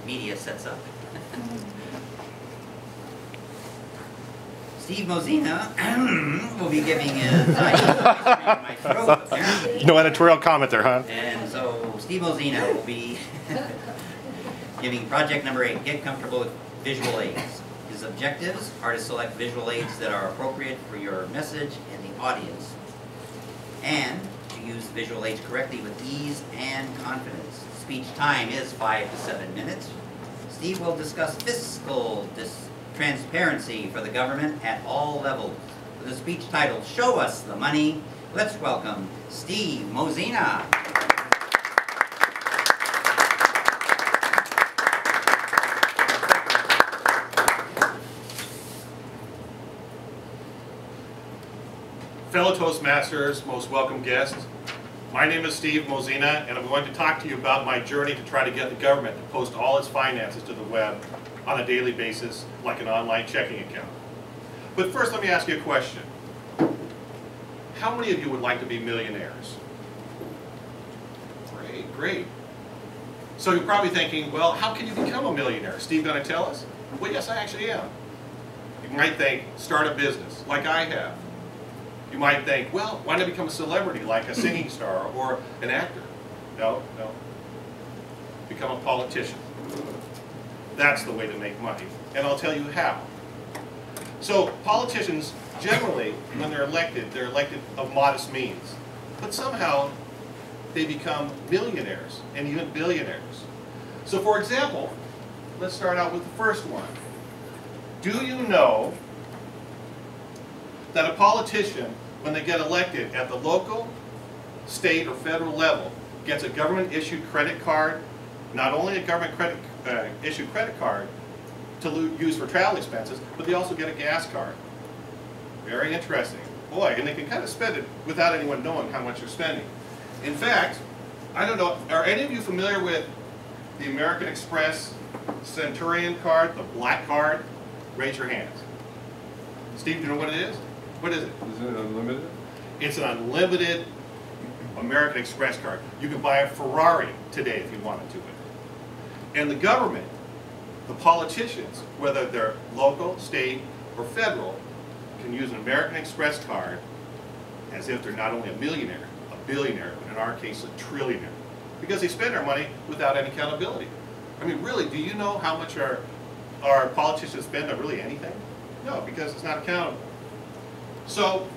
media sets up. Steve Mozina will be giving his my throat, apparently. No editorial comment there, huh? And so Steve Mozina will be giving project number 8, Get Comfortable with Visual Aids. His objectives are to select visual aids that are appropriate for your message and the audience, and to use visual aids correctly with ease and confidence. Speech time is 5 to 7 minutes. Steve will discuss fiscal transparency for the government at all levels. With a speech titled, Show Us the Money, let's welcome Steve Mozina. Fellow Toastmasters, most welcome guests. My name is Steve Mozina, and I'm going to talk to you about my journey to try to get the government to post all its finances to the web on a daily basis, like an online checking account. But first, let me ask you a question. How many of you would like to be millionaires? Great, great. So you're probably thinking, well, how can you become a millionaire? Steve going to tell us? Well, yes, I actually am. You might think, start a business, like I have. You might think, well, why not become a celebrity, like a singing star or an actor? No, no. Become a politician. That's the way to make money, and I'll tell you how. So politicians, generally, when they're elected of modest means. But somehow, they become millionaires and even billionaires. So for example, let's start out with the first one. Do you know that a politician, when they get elected at the local, state, or federal level, gets a government-issued credit card, not only a government-issued credit card to use for travel expenses, but they also get a gas card. Very interesting. Boy, and they can kind of spend it without anyone knowing how much you're spending. In fact, I don't know, are any of you familiar with the American Express Centurion card, the black card? Raise your hands. Steve, do you know what it is? What is it? Is it unlimited? It's an unlimited American Express card. You can buy a Ferrari today if you wanted to. And the government, the politicians, whether they're local, state, or federal, can use an American Express card as if they're not only a millionaire, a billionaire, but in our case a trillionaire. Because they spend our money without any accountability. I mean, really, do you know how much our politicians spend on really anything? No, because it's not accountable. So,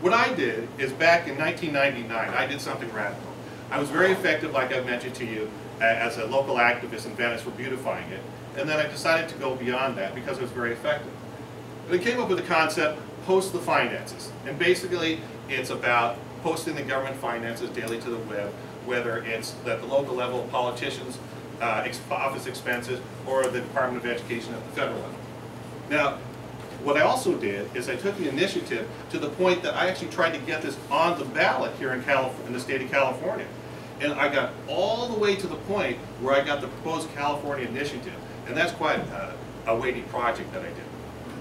what I did is back in 1999, I did something radical. I was very effective, like I mentioned to you, as a local activist in Venice for beautifying it. And then I decided to go beyond that because it was very effective. And I came up with the concept, post the finances. And basically, it's about posting the government finances daily to the web, whether it's at the local level, politicians, office expenses, or the Department of Education at the federal level. Now, what I also did is I took the initiative to the point that I actually tried to get this on the ballot here in the state of California. And I got all the way to the point where I got the proposed California initiative. And that's quite a weighty project that I did.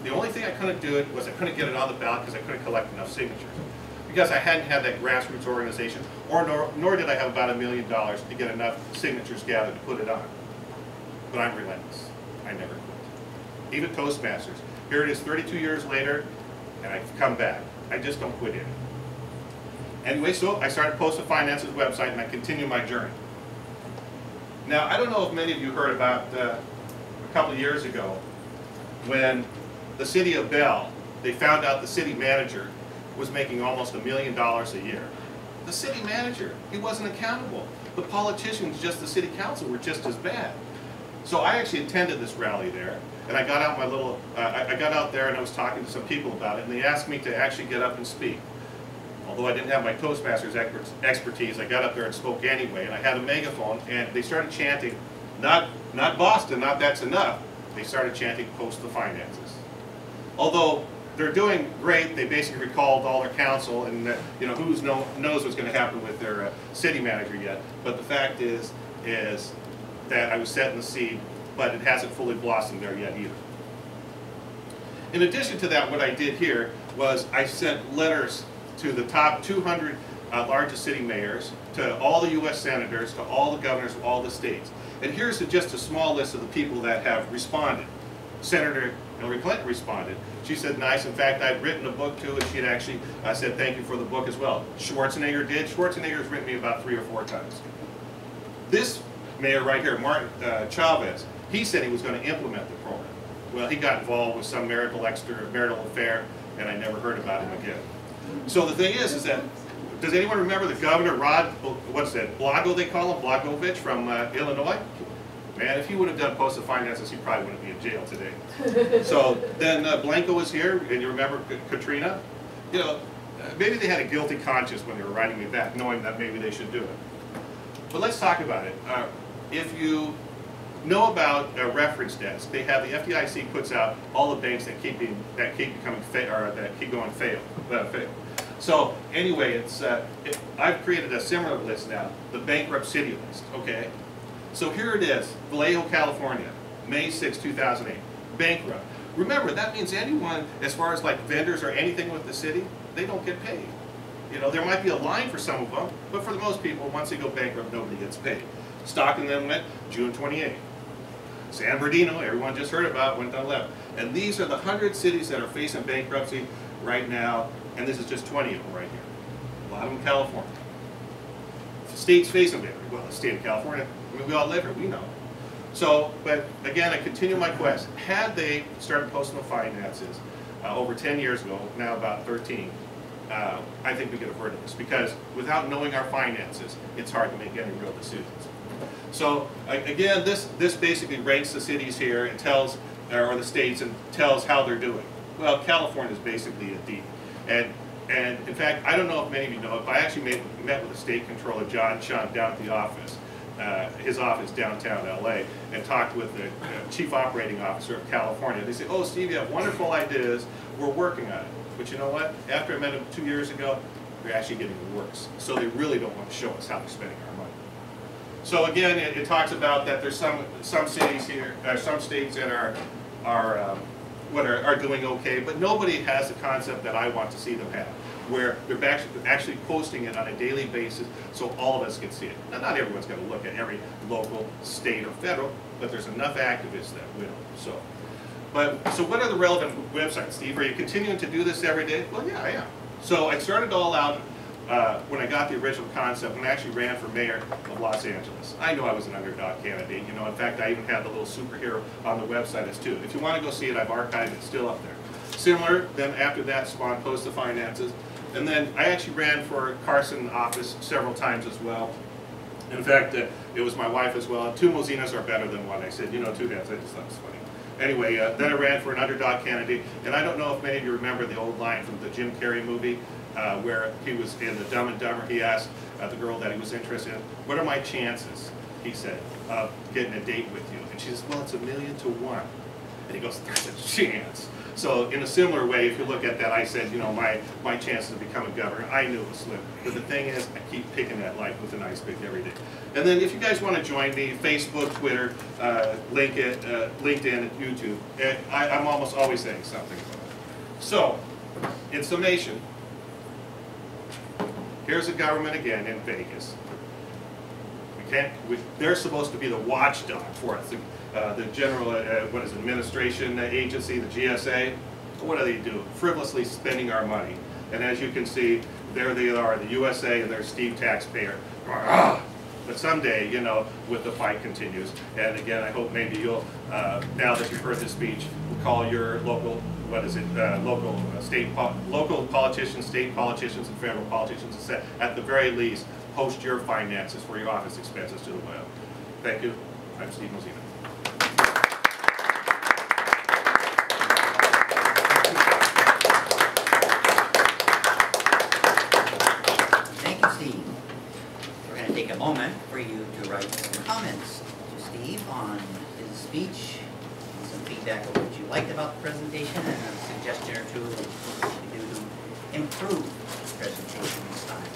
The only thing I couldn't do it was I couldn't get it on the ballot because I couldn't collect enough signatures. Because I hadn't had that grassroots organization, nor did I have about $1 million to get enough signatures gathered to put it on. But I'm relentless. I never quit. Even Toastmasters. Here it is 32 years later, and I've come back. I just don't quit it. Anyway, so I started Post the Finances website, and I continue my journey. Now, I don't know if many of you heard about a couple of years ago when the city of Bell, they found out the city manager was making almost $1 million a year. The city manager, he wasn't accountable. The politicians, just the city council, were just as bad. So I actually attended this rally there, and I got out my little, I got out there and I was talking to some people about it, and they asked me to actually get up and speak. Although I didn't have my Toastmasters expertise, I got up there and spoke anyway, and I had a megaphone, and they started chanting, not Boston, not that's enough. They started chanting, post the finances. Although they're doing great, they basically recalled all their council, and you know, who knows what's going to happen with their city manager yet. But the fact is that I was setting the seed, but it hasn't fully blossomed there yet either. In addition to that, what I did here was I sent letters to the top 200 largest city mayors, to all the U.S. senators, to all the governors of all the states. And here's just a small list of the people that have responded. Senator Hillary Clinton responded. She said, nice. In fact, I've written a book too, and she had actually said thank you for the book as well. Schwarzenegger did. Schwarzenegger's written me about 3 or 4 times. This mayor right here, Martin Chavez, he said he was going to implement the program. Well, he got involved with some marital affair, and I never heard about him again. So the thing is that, does anyone remember the governor, what's that, Blago they call him, Blagovich from Illinois? Man, if he would have done postal finances, he probably wouldn't be in jail today. So then Blanco was here, and you remember Katrina? You know, maybe they had a guilty conscience when they were writing me that, knowing that maybe they should do it. But let's talk about it. If you know about reference debts, they have, the FDIC puts out all the banks that keep going fail. So anyway, I've created a similar list now, the bankrupt city list. Okay. So here it is, Vallejo, California, May 6, 2008, bankrupt. Remember, that means anyone, as far as like vendors or anything with the city, they don't get paid. You know, there might be a line for some of them, but for the most people, once they go bankrupt, nobody gets paid. Stockton then went June 28. San Bernardino, everyone just heard about, went down left. And these are the 100 cities that are facing bankruptcy right now, and this is just 20 of them right here. A lot of them California. States facing bankruptcy, well, the state of California, I mean, we all live here, we know. So, but again, I continue my quest. Had they started posting the finances over 10 years ago, now about 13, I think we could have heard of this, because without knowing our finances, it's hard to make any real decisions. So again, this basically ranks the cities here and tells, or the states, and tells how they're doing. Well, California is basically a D. And in fact, I don't know if many of you know it, but I actually met with the state controller, John Chun, down at the office, his office downtown LA, and talked with the chief operating officer of California. They said, oh, Steve, you have wonderful ideas, we're working on it. But you know what? After I met him 2 years ago, they're actually getting worse. So they really don't want to show us how they're spending our money. So again, it talks about that there's some cities here, some states that are doing okay, but nobody has the concept that I want to see them have, where they're actually posting it on a daily basis so all of us can see it. Now, not everyone's going to look at every local, state, or federal, but there's enough activists that will. So what are the relevant websites, Steve? Are you continuing to do this every day? Well, yeah, I am. So I started all out when I got the original concept, when I actually ran for mayor of Los Angeles. I know I was an underdog candidate, you know. In fact, I even had the little superhero on the website as too. If you want to go see it, I've archived it, it's still up there. Similar, then after that spawned Post the Finances. And then I actually ran for Carson office several times as well. In fact, it was my wife as well. 2 Mozinas are better than 1. I said, you know, 2 dads, I just thought it was funny. Anyway, then I ran for an underdog candidate, and I don't know if many of you remember the old line from the Jim Carrey movie, where he was in the Dumb and Dumber. He asked the girl that he was interested in, what are my chances, he said, of getting a date with you? And she says, well, it's 1,000,000 to 1. And he goes, there's a chance. So in a similar way, if you look at that, I said, you know, my chances to become a governor, I knew it was slim. But the thing is, I keep picking that life with an ice pick every day. And then if you guys want to join me, Facebook, Twitter, LinkedIn, YouTube, I'm almost always saying something. So, in summation, here's the government again in Vegas. They're supposed to be the watchdog for us. The general, administration agency, the GSA. What do they do? Frivolously spending our money. And as you can see, there they are, the USA and their Steve taxpayer. But someday, you know, the fight continues. And again, I hope maybe you'll, now that you've heard this speech, call your local, local politicians, state politicians, and federal politicians, and say, at the very least, post your finances for your office expenses to the web. Thank you. I'm Steve Mozina. Thank you, Steve. We're going to take a moment for you to write some comments to Steve on his speech, and some feedback on what you liked about the presentation, and a suggestion or two of what you can do to improve the presentation this time.